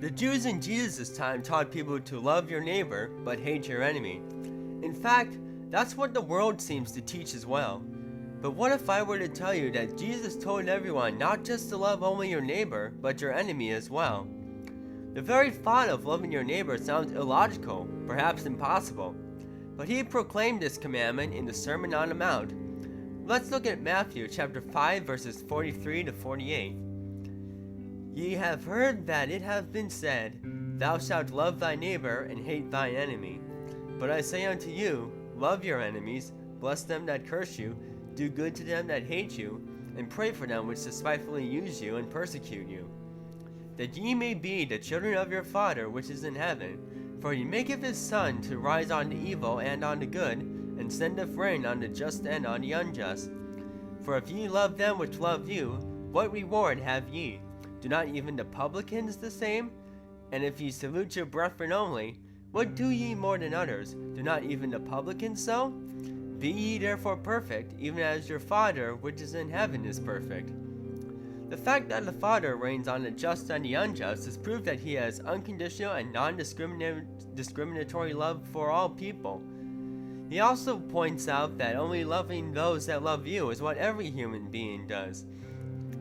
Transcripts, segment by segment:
The Jews in Jesus' time taught people to love your neighbor but hate your enemy. In fact, that's what the world seems to teach as well. But what if I were to tell you that Jesus told everyone not just to love only your neighbor, but your enemy as well? The very thought of loving your neighbor sounds illogical, perhaps impossible. But he proclaimed this commandment in the Sermon on the Mount. Let's look at Matthew chapter 5 verses 43 to 48. Ye have heard that it hath been said, Thou shalt love thy neighbor and hate thine enemy. But I say unto you, love your enemies, bless them that curse you, do good to them that hate you, and pray for them which despitefully use you and persecute you, that ye may be the children of your Father which is in heaven. For he maketh his sun to rise on the evil and on the good, and sendeth rain on the just and on the unjust. For if ye love them which love you, what reward have ye? Do not even the publicans the same? And if ye salute your brethren only, what do ye more than others? Do not even the publicans so? Be ye therefore perfect, even as your Father which is in heaven is perfect. The fact that the Father reigns on the just and the unjust is proof that he has unconditional and non-discriminatory love for all people. He also points out that only loving those that love you is what every human being does.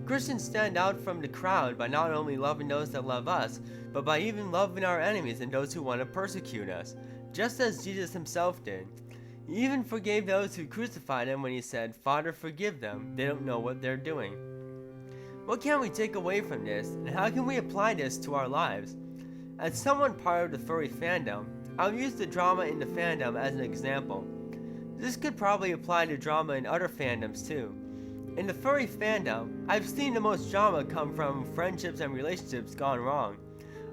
Christians stand out from the crowd by not only loving those that love us, but by even loving our enemies and those who want to persecute us, just as Jesus himself did. He even forgave those who crucified him when he said, Father, forgive them, they don't know what they're doing. What can we take away from this, and how can we apply this to our lives? As someone part of the furry fandom, I'll use the drama in the fandom as an example. This could probably apply to drama in other fandoms too. In the furry fandom, I've seen the most drama come from friendships and relationships gone wrong,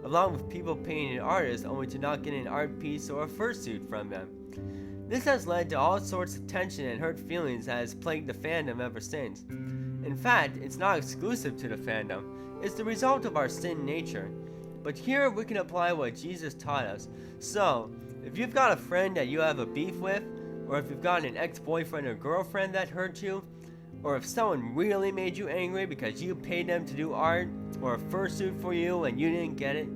along with people paying an artist only to not get an art piece or a fursuit from them. This has led to all sorts of tension and hurt feelings that has plagued the fandom ever since. In fact, it's not exclusive to the fandom, it's the result of our sin nature. But here we can apply what Jesus taught us. So, if you've got a friend that you have a beef with, or if you've got an ex-boyfriend or girlfriend that hurt you, or if someone really made you angry because you paid them to do art or a fursuit for you and you didn't get it,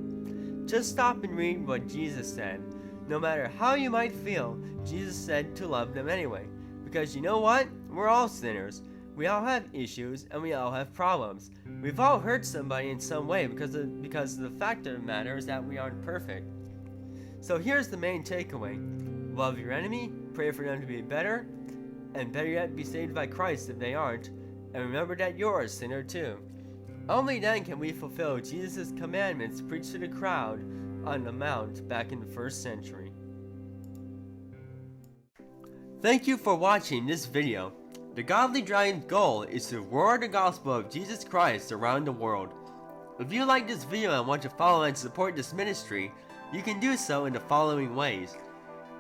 just stop and read what Jesus said. No matter how you might feel, Jesus said to love them anyway. Because you know what? We're all sinners. We all have issues and we all have problems. We've all hurt somebody in some way because the fact of the matter is that we aren't perfect. So here's the main takeaway. Love your enemy, pray for them to be better, and better yet, be saved by Christ if they aren't, and remember that you're a sinner too. Only then can we fulfill Jesus' commandments preached to the crowd on the Mount back in the 1st century. Thank you for watching this video. The Godly Dragon's goal is to roar the gospel of Jesus Christ around the world. If you like this video and want to follow and support this ministry, you can do so in the following ways.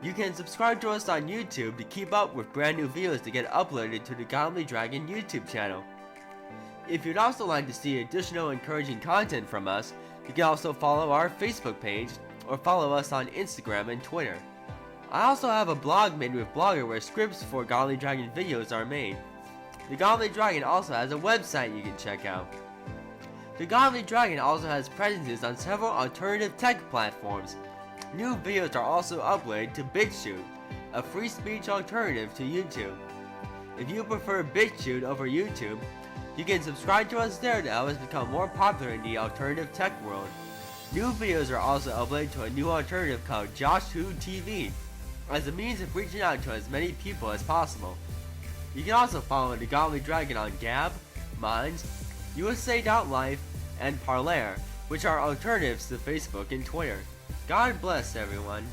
You can subscribe to us on YouTube to keep up with brand new videos to get uploaded to the Godly Dragon YouTube channel. If you'd also like to see additional encouraging content from us, you can also follow our Facebook page or follow us on Instagram and Twitter. I also have a blog made with Blogger where scripts for Godly Dragon videos are made. The Godly Dragon also has a website you can check out. The Godly Dragon also has presences on several alternative tech platforms. New videos are also uploaded to BitChute, a free speech alternative to YouTube. If you prefer BitChute over YouTube, you can subscribe to us there to help us become more popular in the alternative tech world. New videos are also uploaded to a new alternative called JoshWho TV, as a means of reaching out to as many people as possible. You can also follow the Godly Dragon on Gab, Minds, USA.life, and Parler, which are alternatives to Facebook and Twitter. God bless everyone.